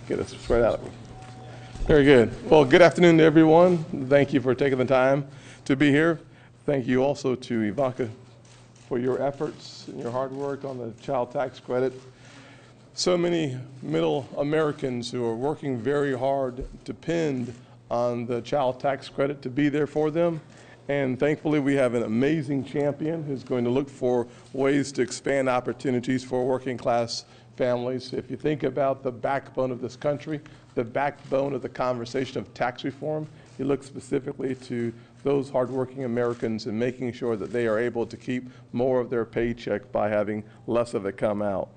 Get us spread out. Very good. Well, good afternoon to everyone. Thank you for taking the time to be here. Thank you also to Ivanka for your efforts and your hard work on the child tax credit. So many middle Americans who are working very hard depend on the child tax credit to be there for them. And thankfully, we have an amazing champion who's going to look for ways to expand opportunities for working class families. If you think about the backbone of this country, the backbone of the conversation of tax reform, you look specifically to those hardworking Americans and making sure that they are able to keep more of their paycheck by having less of it come out.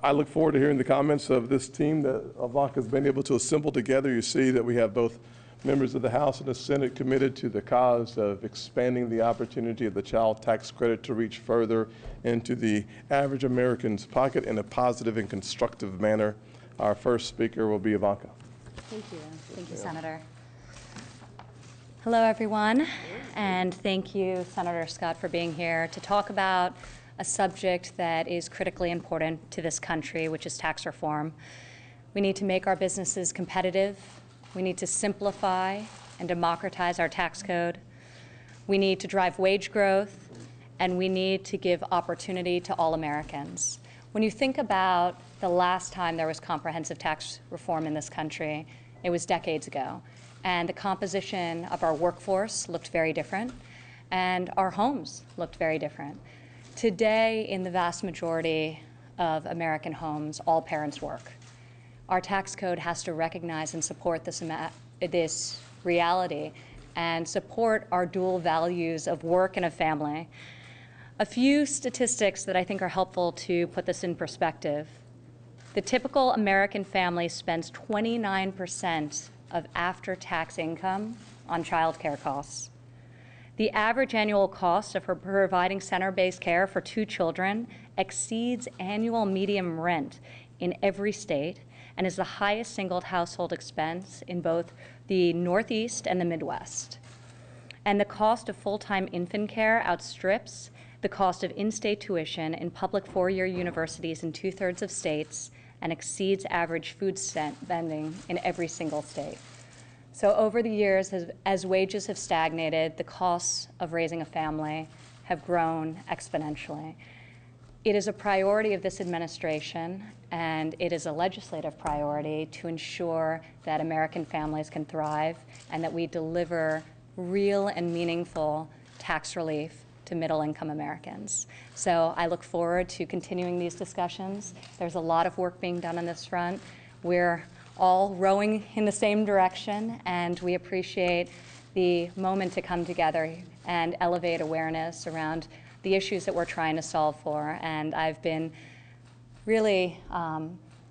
I look forward to hearing the comments of this team that Ivanka has been able to assemble together. You see that we have both members of the House and the Senate committed to the cause of expanding the opportunity of the child tax credit to reach further into the average American's pocket in a positive and constructive manner. Our first speaker will be Ivanka. Thank you. Thank you, Senator. Hello, everyone, and thank you, Senator Scott, for being here to talk about a subject that is critically important to this country, which is tax reform. We need to make our businesses competitive. We need to simplify and democratize our tax code. We need to drive wage growth, and we need to give opportunity to all Americans. When you think about the last time there was comprehensive tax reform in this country, it was decades ago. And the composition of our workforce looked very different, and our homes looked very different. Today, in the vast majority of American homes, all parents work. Our tax code has to recognize and support this reality and support our dual values of work and of family. A few statistics that I think are helpful to put this in perspective. The typical American family spends 29% of after-tax income on child care costs. The average annual cost of providing center-based care for 2 children exceeds annual median rent in every state and is the highest single household expense in both the Northeast and the Midwest. And the cost of full-time infant care outstrips the cost of in-state tuition in public 4-year universities in 2/3 of states and exceeds average food spending in every single state. So over the years, as wages have stagnated, the costs of raising a family have grown exponentially. It is a priority of this administration, and it is a legislative priority to ensure that American families can thrive and that we deliver real and meaningful tax relief to middle-income Americans. So I look forward to continuing these discussions. There's a lot of work being done on this front. We're all rowing in the same direction, and we appreciate the moment to come together and elevate awareness around the issues that we're trying to solve for. And I've been really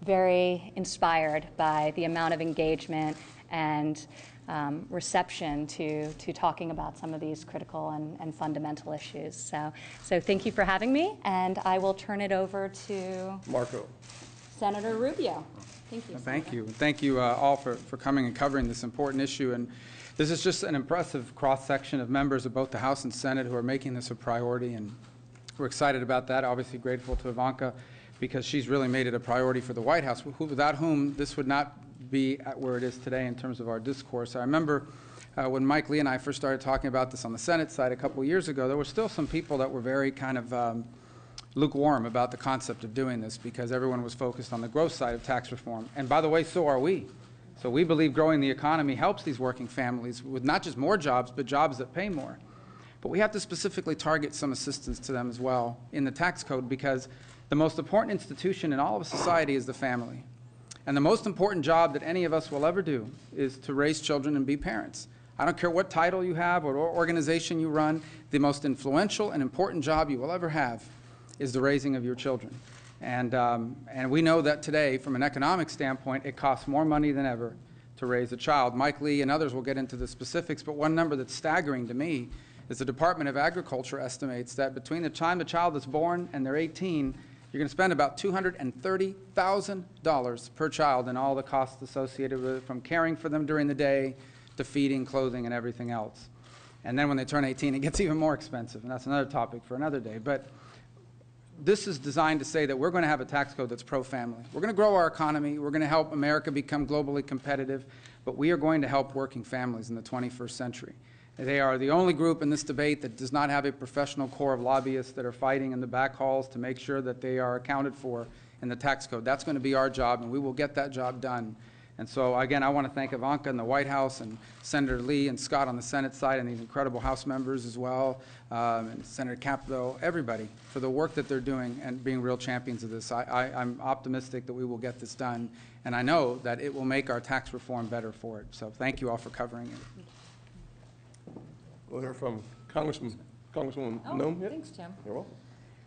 very inspired by the amount of engagement and reception to talking about some of these critical and fundamental issues. So thank you for having me, and I will turn it over to Marco. Senator Rubio. Thank you. Thank you. Thank you all for coming and covering this important issue. And this is just an impressive cross-section of members of both the House and Senate who are making this a priority, and we're excited about that. Obviously grateful to Ivanka because she's really made it a priority for the White House, without whom this would not be at where it is today in terms of our discourse. I remember when Mike Lee and I first started talking about this on the Senate side a couple years ago, there were still some people that were very kind of lukewarm about the concept of doing this because everyone was focused on the growth side of tax reform. And by the way, so are we. So we believe growing the economy helps these working families with not just more jobs, but jobs that pay more. But we have to specifically target some assistance to them as well in the tax code because the most important institution in all of society is the family. And the most important job that any of us will ever do is to raise children and be parents. I don't care what title you have or what organization you run, the most influential and important job you will ever have is the raising of your children. And we know that today, from an economic standpoint, it costs more money than ever to raise a child. Mike Lee and others will get into the specifics, but one number that's staggering to me is the Department of Agriculture estimates that between the time the child is born and they're 18, you're going to spend about $230,000 per child in all the costs associated with it, from caring for them during the day to feeding, clothing, and everything else. And then when they turn 18, it gets even more expensive, and that's another topic for another day. But this is designed to say that we're going to have a tax code that's pro-family. We're going to grow our economy. We're going to help America become globally competitive, but we are going to help working families in the 21st century. They are the only group in this debate that does not have a professional corps of lobbyists that are fighting in the back halls to make sure that they are accounted for in the tax code. That's going to be our job, and we will get that job done. And so, again, I want to thank Ivanka in the White House, and Senator Lee and Scott on the Senate side, and these incredible House members as well, and Senator Capito, everybody, for the work that they're doing and being real champions of this. I'm optimistic that we will get this done, and I know that it will make our tax reform better for it. So thank you all for covering it. We'll hear from Congresswoman Noem. Thanks, Tim. You're welcome.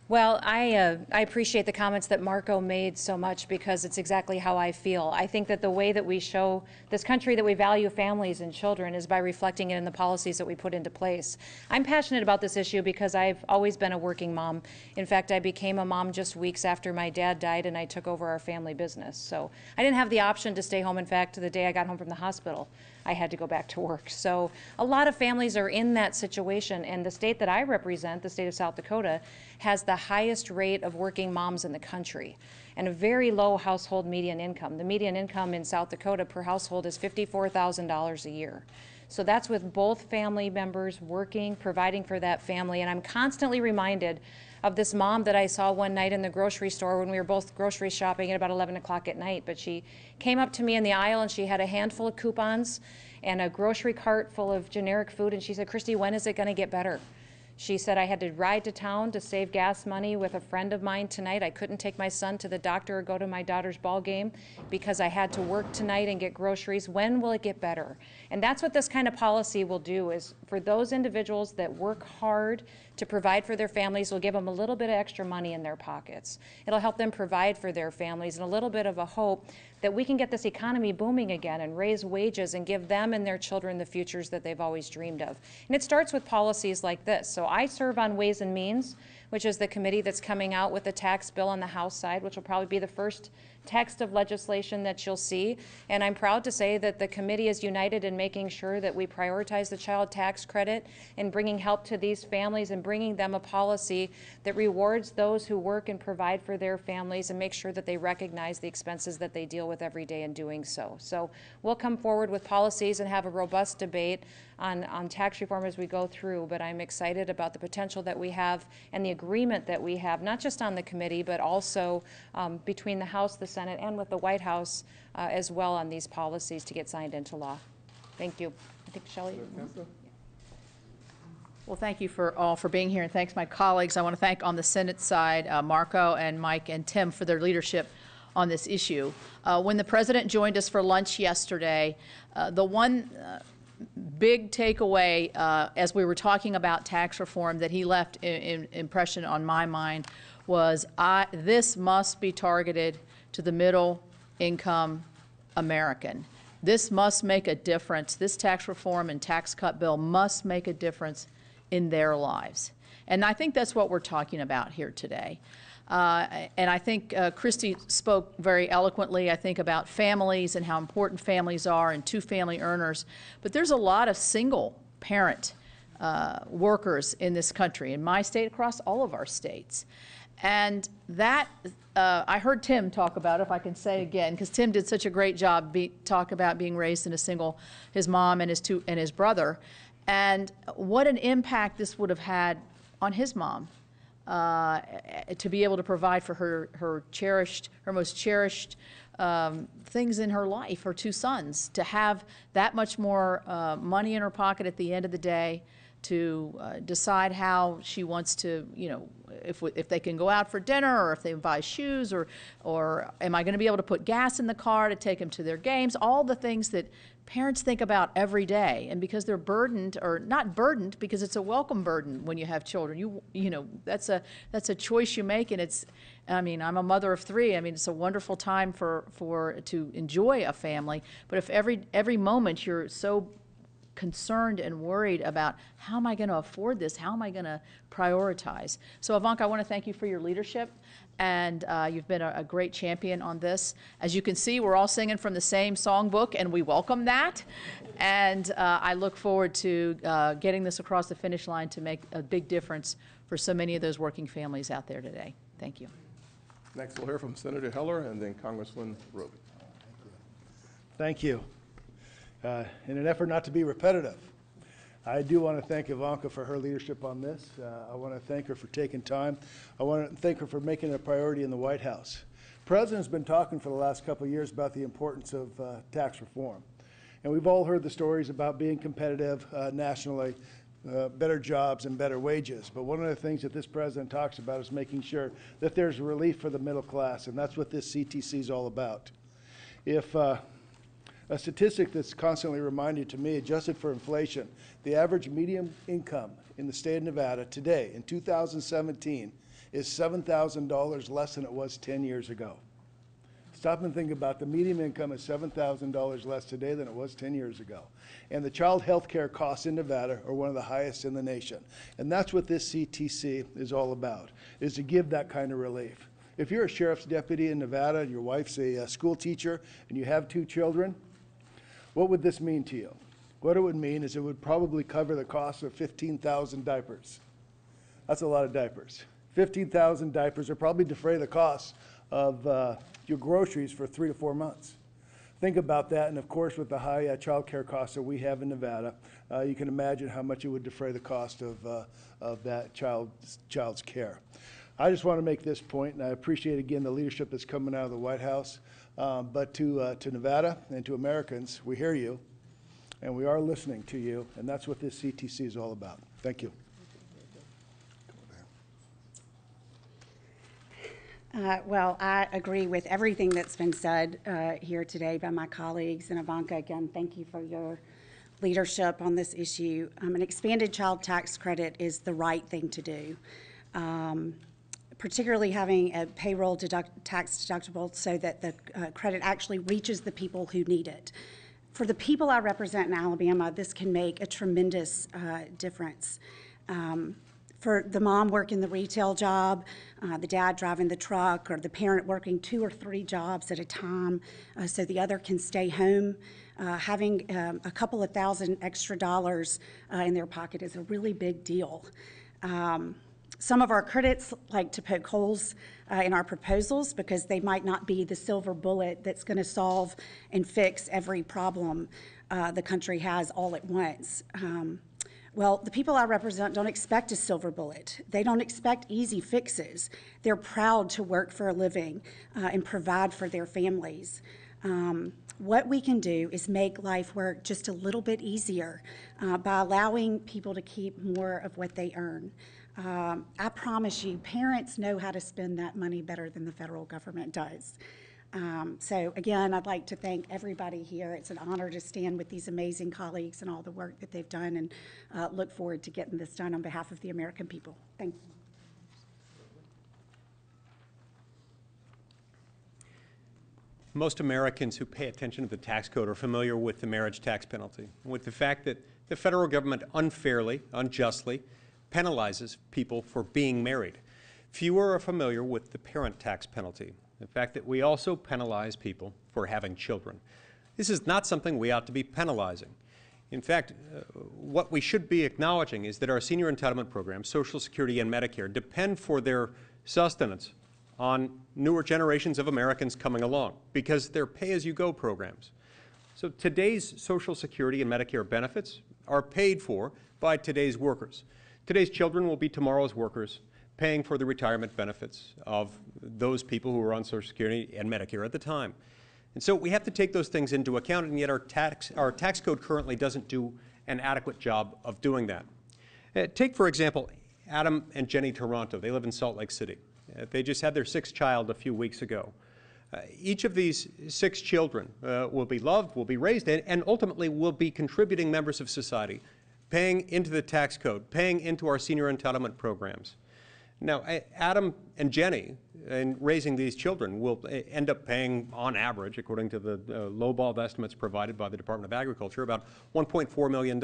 Well, I appreciate the comments that Marco made so much, because it's exactly how I feel. I think that the way that we show this country that we value families and children is by reflecting it in the policies that we put into place. I'm passionate about this issue because I've always been a working mom. In fact, I became a mom just weeks after my dad died, and I took over our family business. So I didn't have the option to stay home. In fact, the day I got home from the hospital, I had to go back to work. So a lot of families are in that situation, and the state that I represent, the state of South Dakota, has the highest rate of working moms in the country and a very low household median income. The median income in South Dakota per household is $54,000 a year. So that's with both family members working, providing for that family. And I'm constantly reminded of this mom that I saw one night in the grocery store when we were both grocery shopping at about 11 o'clock at night. But she came up to me in the aisle, and she had a handful of coupons and a grocery cart full of generic food. And she said, "Christy, when is it going to get better?" She said, "I had to ride to town to save gas money with a friend of mine tonight. I couldn't take my son to the doctor or go to my daughter's ball game because I had to work tonight and get groceries. When will it get better?" And that's what this kind of policy will do, is for those individuals that work hard to provide for their families, will give them a little bit of extra money in their pockets. It'll help them provide for their families, and a little bit of a hope that we can get this economy booming again and raise wages and give them and their children the futures that they've always dreamed of. And it starts with policies like this. So I serve on Ways and Means, which is the committee that's coming out with the tax bill on the House side, which will probably be the first text of legislation that you'll see. And I'm proud to say that the committee is united in making sure that we prioritize the child tax credit and bringing help to these families and bringing them a policy that rewards those who work and provide for their families and make sure that they recognize the expenses that they deal with every day in doing so. So we'll come forward with policies and have a robust debate on tax reform as we go through, but I'm excited about the potential that we have and the agreement that we have, not just on the committee, but also between the House, the Senate, and with the White House as well on these policies to get signed into law. Thank you. I think Shelley. Well, thank you all for being here, and thanks my colleagues. I want to thank on the Senate side Marco and Mike and Tim for their leadership on this issue. When the President joined us for lunch yesterday, the one big takeaway as we were talking about tax reform that he left in impression on my mind was this must be targeted to the middle income American. This must make a difference. This tax reform and tax cut bill must make a difference in their lives. And I think that's what we're talking about here today. And I think Christy spoke very eloquently, I think, about families and how important families are and two-family earners. But there's a lot of single-parent workers in this country, in my state, across all of our states. And that, I heard Tim talk about it, if I can say again, because Tim did such a great job talk about being raised in a single, his mom and his brother, and what an impact this would have had on his mom. To be able to provide for her most cherished things in her life, her two sons, to have that much more money in her pocket at the end of the day, to decide how she wants to, if they can go out for dinner, or if they buy shoes, or am I going to be able to put gas in the car to take them to their games, all the things that parents think about every day. And because they're burdened, or not burdened, because it's a welcome burden when you have children. That's a choice you make, and I'm a mother of three. It's a wonderful time to enjoy a family. But if every moment you're so concerned and worried about, how am I going to afford this? How am I going to prioritize? So Ivanka, I want to thank you for your leadership, and you've been a great champion on this. As you can see, we're all singing from the same songbook, and we welcome that. And I look forward to getting this across the finish line to make a big difference for so many of those working families out there today. Thank you. Next, we'll hear from Senator Heller and then Congressman Roby. Thank you. In an effort not to be repetitive, I do want to thank Ivanka for her leadership on this. I want to thank her for taking time. I want to thank her for making it a priority in the White House. The President's been talking for the last couple of years about the importance of tax reform. And we've all heard the stories about being competitive nationally, better jobs and better wages. But one of the things that this President talks about is making sure that there's relief for the middle class, and that's what this CTC is all about. If a statistic that's constantly reminded to me, adjusted for inflation, the average median income in the state of Nevada today, in 2017, is $7,000 less than it was 10 years ago. Stop and think about the median income is $7,000 less today than it was 10 years ago. And the child health care costs in Nevada are one of the highest in the nation. And that's what this CTC is all about, is to give that kind of relief. If you're a sheriff's deputy in Nevada and your wife's a school teacher and you have 2 children, what would this mean to you? What it would mean is it would probably cover the cost of 15,000 diapers. That's a lot of diapers. 15,000 diapers will probably defray the cost of your groceries for 3 to 4 months. Think about that, and of course with the high child care costs that we have in Nevada, you can imagine how much it would defray the cost of that child's care. I just want to make this point, and I appreciate again the leadership that's coming out of the White House. But to Nevada and to Americans, we hear you, and we are listening to you, and that's what this CTC is all about. Thank you. Well, I agree with everything that's been said here today by my colleagues. And Ivanka, again, thank you for your leadership on this issue. An expanded child tax credit is the right thing to do. Particularly having a payroll tax deductible so that the credit actually reaches the people who need it. For the people I represent in Alabama, this can make a tremendous difference. For the mom working the retail job, the dad driving the truck, or the parent working 2 or 3 jobs at a time so the other can stay home, having a couple of thousand extra dollars in their pocket is a really big deal. Some of our critics like to poke holes in our proposals because they might not be the silver bullet that's going to solve and fix every problem the country has all at once. Well, the people I represent don't expect a silver bullet. They don't expect easy fixes. They're proud to work for a living and provide for their families. What we can do is make life work just a little bit easier by allowing people to keep more of what they earn. I promise you, parents know how to spend that money better than the federal government does. So again, I'd like to thank everybody here. It's an honor to stand with these amazing colleagues and all the work that they've done, and look forward to getting this done on behalf of the American people. Thank you. Most Americans who pay attention to the tax code are familiar with the marriage tax penalty, with the fact that the federal government unfairly, unjustly penalizes people for being married. Fewer are familiar with the parent tax penalty, the fact that we also penalize people for having children. This is not something we ought to be penalizing. In fact, what we should be acknowledging is that our senior entitlement programs, Social Security and Medicare, depend for their sustenance on newer generations of Americans coming along because they're pay-as-you-go programs. So today's Social Security and Medicare benefits are paid for by today's workers. Today's children will be tomorrow's workers, paying for the retirement benefits of those people who were on Social Security and Medicare at the time. And so we have to take those things into account, and yet our tax code currently doesn't do an adequate job of doing that. Take, for example, Adam and Jenny Toronto. They live in Salt Lake City. They just had their 6th child a few weeks ago. Each of these 6 children will be loved, will be raised, and ultimately will be contributing members of society, paying into the tax code, paying into our senior entitlement programs. Now, Adam and Jenny, in raising these children, will end up paying, on average, according to the lowball estimates provided by the Department of Agriculture, about $1.4 million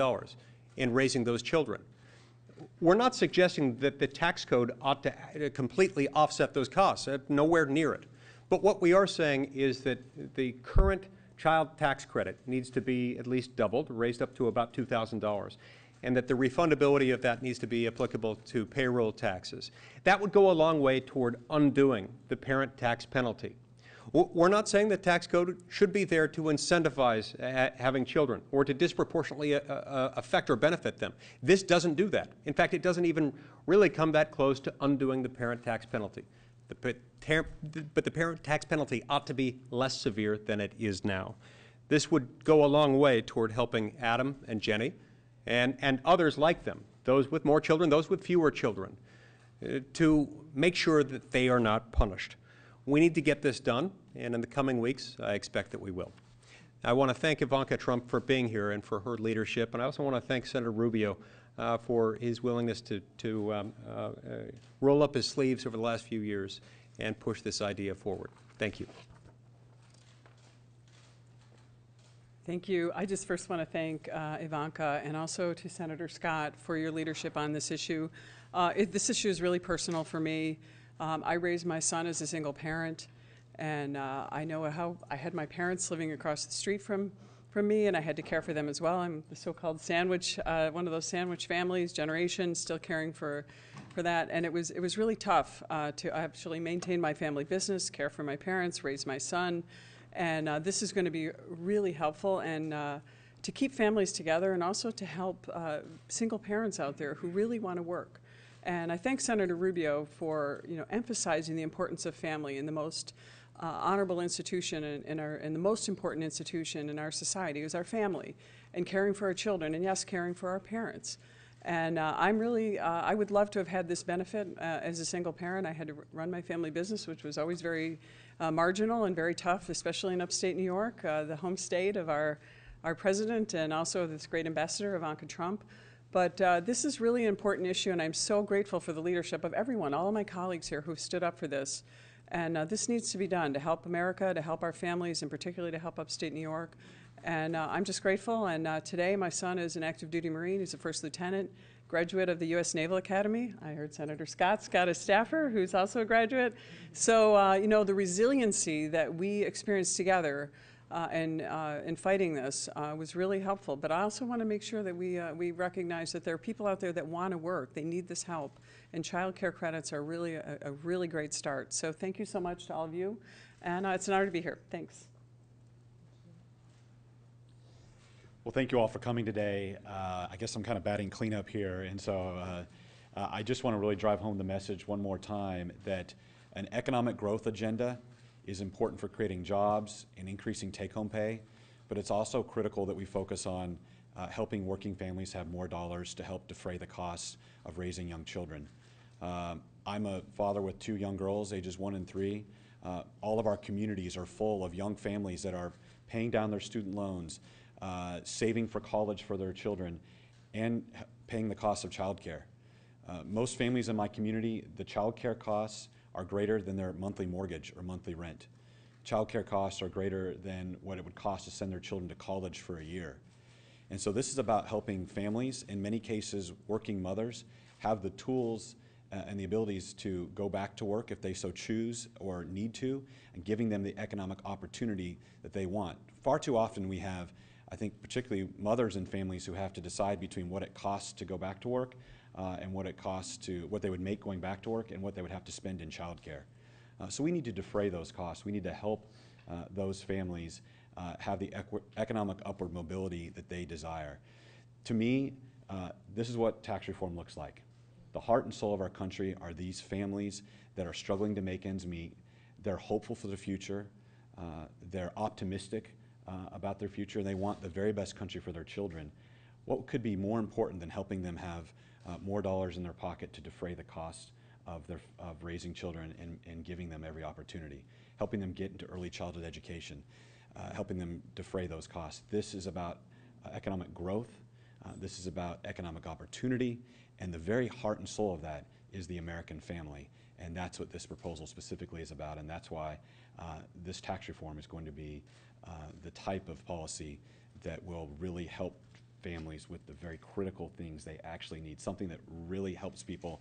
in raising those children. We're not suggesting that the tax code ought to completely offset those costs, nowhere near it. But what we are saying is that the current child tax credit needs to be at least doubled, raised up to about $2,000, and that the refundability of that needs to be applicable to payroll taxes. That would go a long way toward undoing the parent tax penalty. We're not saying the tax code should be there to incentivize having children or to disproportionately affect or benefit them. This doesn't do that. In fact, it doesn't even really come that close to undoing the parent tax penalty. But the parent tax penalty ought to be less severe than it is now. This would go a long way toward helping Adam and Jenny and others like them, those with more children, those with fewer children, to make sure that they are not punished. We need to get this done, and in the coming weeks, I expect that we will. I want to thank Ivanka Trump for being here and for her leadership, and I also want to thank Senator Rubio for his willingness to roll up his sleeves over the last few years and push this idea forward. Thank you. Thank you. I just first want to thank Ivanka and also to Senator Scott for your leadership on this issue. This issue is really personal for me. I raised my son as a single parent, and I know how I had my parents living across the street from me, and I had to care for them as well. I'm the so-called sandwich, one of those sandwich families, generation, still caring for that. And it was really tough to actually maintain my family business, care for my parents, raise my son. And this is going to be really helpful and to keep families together and also to help single parents out there who really want to work. And I thank Senator Rubio for emphasizing the importance of family in the most honorable institution in the most important institution in our society is our family, and caring for our children, and yes, caring for our parents. And I would love to have had this benefit as a single parent. I had to run my family business, which was always very marginal and very tough, especially in upstate New York, the home state of our president and also this great ambassador, Ivanka Trump. But this is really an important issue, and I'm so grateful for the leadership of everyone, all of my colleagues here who stood up for this. And this needs to be done to help America, to help our families, and particularly to help upstate New York. And I'm just grateful. And today, my son is an active duty Marine. He's a first lieutenant, graduate of the U.S. Naval Academy. I heard Senator Scott's got a staffer who's also a graduate. So, the resiliency that we experienced together in fighting this was really helpful. But I also want to make sure that we recognize that there are people out there that want to work. They need this help. And child care credits are really a really great start. So thank you so much to all of you. And it's an honor to be here. Thanks. Well, thank you all for coming today. I guess I'm kind of batting cleanup here. And so I just want to really drive home the message one more time that an economic growth agenda is important for creating jobs and increasing take-home pay, but it's also critical that we focus on helping working families have more dollars to help defray the costs of raising young children. I'm a father with 2 young girls, ages 1 and 3. All of our communities are full of young families that are paying down their student loans, saving for college for their children, and paying the cost of childcare. Most families in my community, the childcare costs are greater than their monthly mortgage or monthly rent. Childcare costs are greater than what it would cost to send their children to college for a year. And so this is about helping families, in many cases working mothers, have the tools and the abilities to go back to work if they so choose or need to, and giving them the economic opportunity that they want. Far too often we have, I think particularly mothers and families who have to decide between what it costs to go back to work and what they would make going back to work and what they would have to spend in childcare. So we need to defray those costs. We need to help those families have the economic upward mobility that they desire. To me, this is what tax reform looks like. The heart and soul of our country are these families that are struggling to make ends meet. They're hopeful for the future. They're optimistic about their future, and they want the very best country for their children. What could be more important than helping them have more dollars in their pocket to defray the cost of raising children and giving them every opportunity, helping them get into early childhood education, helping them defray those costs. This is about economic growth. This is about economic opportunity, and the very heart and soul of that is the American family. And that's what this proposal specifically is about, and that's why this tax reform is going to be the type of policy that will really help families with the very critical things they actually need, something that really helps people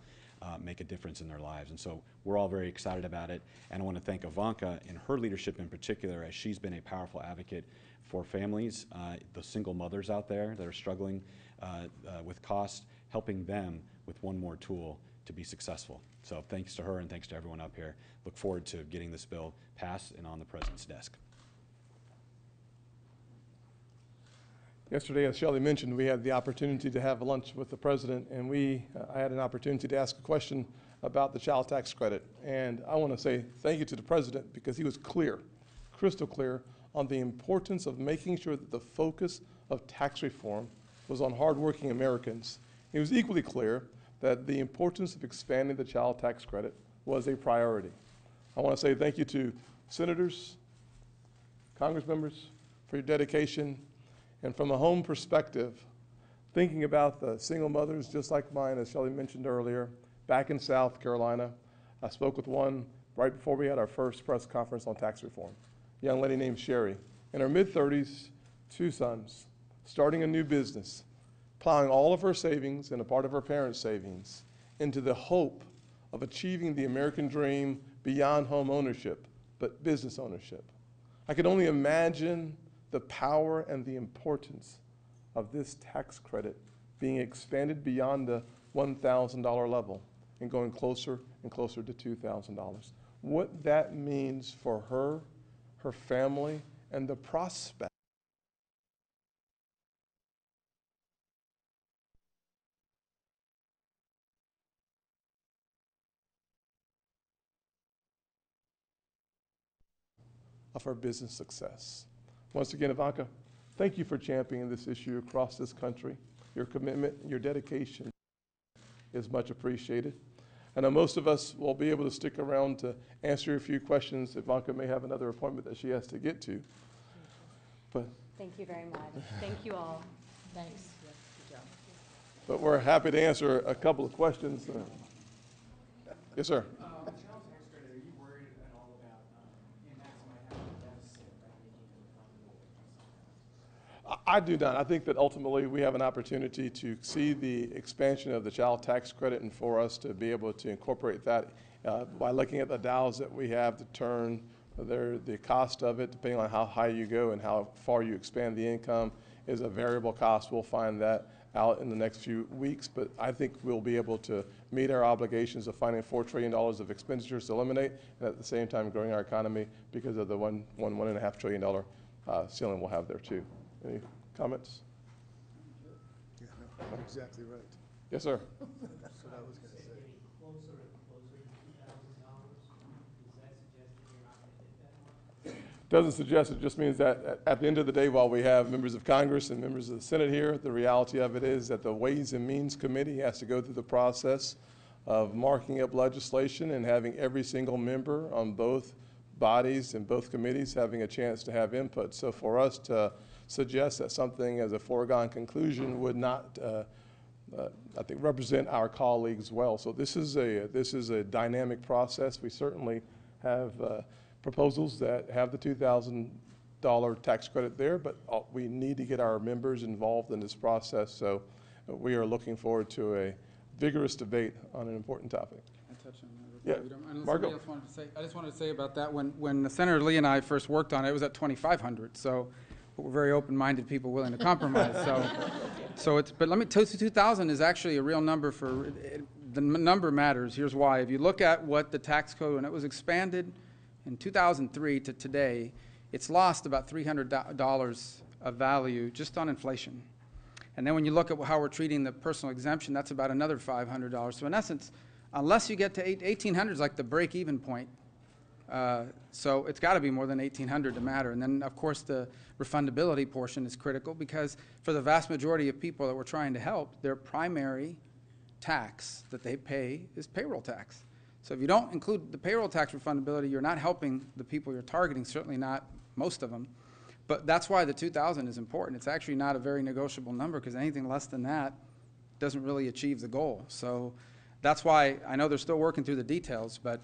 make a difference in their lives. And so we're all very excited about it, and I want to thank Ivanka and her leadership in particular, as she's been a powerful advocate for families, the single mothers out there that are struggling with cost, helping them with one more tool to be successful. So thanks to her and thanks to everyone up here. Look forward to getting this bill passed and on the President's desk. Yesterday, as Shelley mentioned, we had the opportunity to have lunch with the President, and I had an opportunity to ask a question about the child tax credit. And I want to say thank you to the President, because he was clear, crystal clear, on the importance of making sure that the focus of tax reform was on hardworking Americans. He was equally clear that the importance of expanding the child tax credit was a priority. I want to say thank you to senators, Congress members, for your dedication. And from a home perspective, thinking about the single mothers just like mine, as Shelley mentioned earlier, back in South Carolina, I spoke with one right before we had our first press conference on tax reform, a young lady named Sherry. In her mid-30s, 2 sons, starting a new business, plowing all of her savings and a part of her parents' savings into the hope of achieving the American dream beyond home ownership, but business ownership. I could only imagine the power and the importance of this tax credit being expanded beyond the $1,000 level and going closer and closer to $2,000. What that means for her, her family, and the prospect of her business success. Once again, Ivanka, thank you for championing this issue across this country. Your commitment, your dedication is much appreciated. I know most of us will be able to stick around to answer a few questions. Ivanka may have another appointment that she has to get to. But Thank you very much. Thank you all. Thanks. But we're happy to answer a couple of questions. Yes, sir. Child tax credit, are you worried at all about impacts might have on the deficit by making it refundable? I do not. I think that ultimately we have an opportunity to see the expansion of the child tax credit, and for us to be able to incorporate that by looking at the dials that we have to turn, the cost of it, depending on how high you go and how far you expand the income, is a variable cost. We'll find that out in the next few weeks, but I think we'll be able to meet our obligations of finding $4 trillion of expenditures to eliminate, and at the same time growing our economy because of the $1.5 trillion ceiling we'll have there too. Any comments? Yeah, no, you're exactly right. Yes, sir. That's what I was going to say. Getting closer and closer to $2,000, does that suggest that you're not going to hit that mark? Doesn't suggest, it just means that at the end of the day, while we have members of Congress and members of the Senate here, the reality of it is that the Ways and Means Committee has to go through the process of marking up legislation and having every single member on both bodies and both committees having a chance to have input. So for us to suggest that something as a foregone conclusion would not, I think, represent our colleagues well. So this is a dynamic process. We certainly have proposals that have the $2,000 tax credit there, but we need to get our members involved in this process. So we are looking forward to a vigorous debate on an important topic. Can I touch on that real Yeah. quick? Unless Marco. somebody else wanted to say, I just wanted to say about that, when Senator Lee and I first worked on it, it was at $2,500. So we're very open-minded people willing to compromise. So it's, but let me tell you, 2,000 is actually a real number for, the number matters. Here's why. If you look at what the tax code, when it was expanded in 2003 to today, it's lost about $300 of value just on inflation. And then when you look at how we're treating the personal exemption, that's about another $500. So in essence, unless you get to 1,800 is like the break-even point. So it's got to be more than 1,800 to matter. And then, of course, the refundability portion is critical because for the vast majority of people that we're trying to help, their primary tax that they pay is payroll tax. So if you don't include the payroll tax refundability, you're not helping the people you're targeting, certainly not most of them. But that's why the 2,000 is important. It's actually not a very negotiable number because anything less than that doesn't really achieve the goal. So That's why I know they're still working through the details, but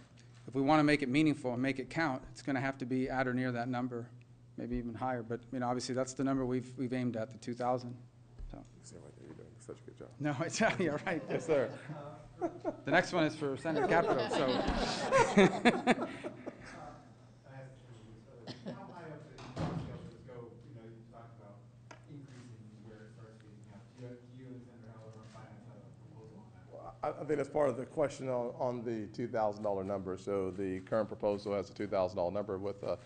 if we want to make it meaningful and make it count, it's going to have to be at or near that number, maybe even higher. But, obviously, that's the number we've aimed at, the 2,000. So. You're doing such a good job. No, it's, yeah, right. Yes, sir. The next one is for Senate Capito, so. I asked you, how high up the scale does this go? You talked about increasing where it starts getting out. Do you and Senator Heller on finance have a proposal on that? I think that's part of the question on the $2,000 number. So the current proposal has a $2,000 number with a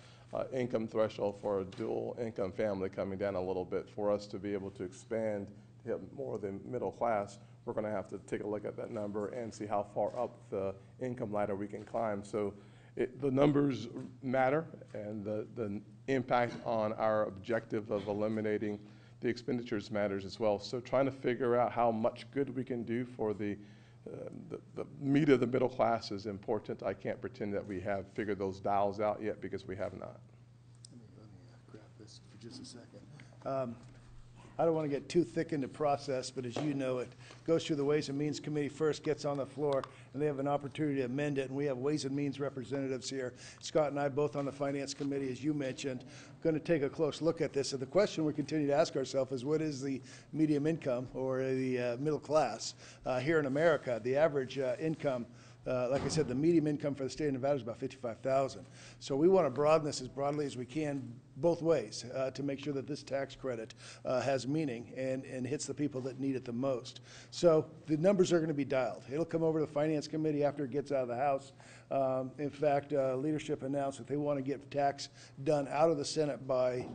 income threshold for a dual income family coming down a little bit. For us to be able to expand to hit more of the middle class, we're going to have to take a look at that number and see how far up the income ladder we can climb. So the numbers matter, and the impact on our objective of eliminating the expenditures matters as well. So trying to figure out how much good we can do for the meat of the middle class is important. I can't pretend that we have figured those dials out yet, because we have not. Let me grab this for just a second. I don't want to get too thick into process, but as you know, it goes through the Ways and Means Committee first, gets on the floor, and they have an opportunity to amend it, and we have Ways and Means representatives here. Scott and I, both on the Finance Committee, as you mentioned, going to take a close look at this. And the question we continue to ask ourselves is, what is the medium income or the middle class here in America? The average income, like I said, the median income for the state of Nevada is about $55,000. So we want to broaden this as broadly as we can, both ways, to make sure that this tax credit has meaning and hits the people that need it the most. So the numbers are going to be dialed. It'll come over to the Finance Committee after it gets out of the House. In fact, leadership announced that they want to get tax done out of the Senate by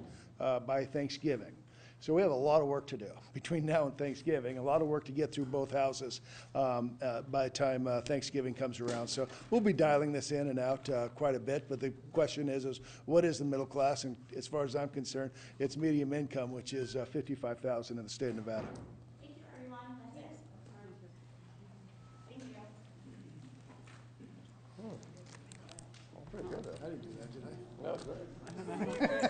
Thanksgiving. So we have a lot of work to do between now and Thanksgiving, a lot of work to get through both houses by the time Thanksgiving comes around. So we'll be dialing this in and out quite a bit, but the question is what is the middle class? And as far as I'm concerned, it's medium income, which is $55,000 in the state of Nevada. Thank you, everyone. That's it. Thank you. Pretty good. I didn't do that, did I? That was great.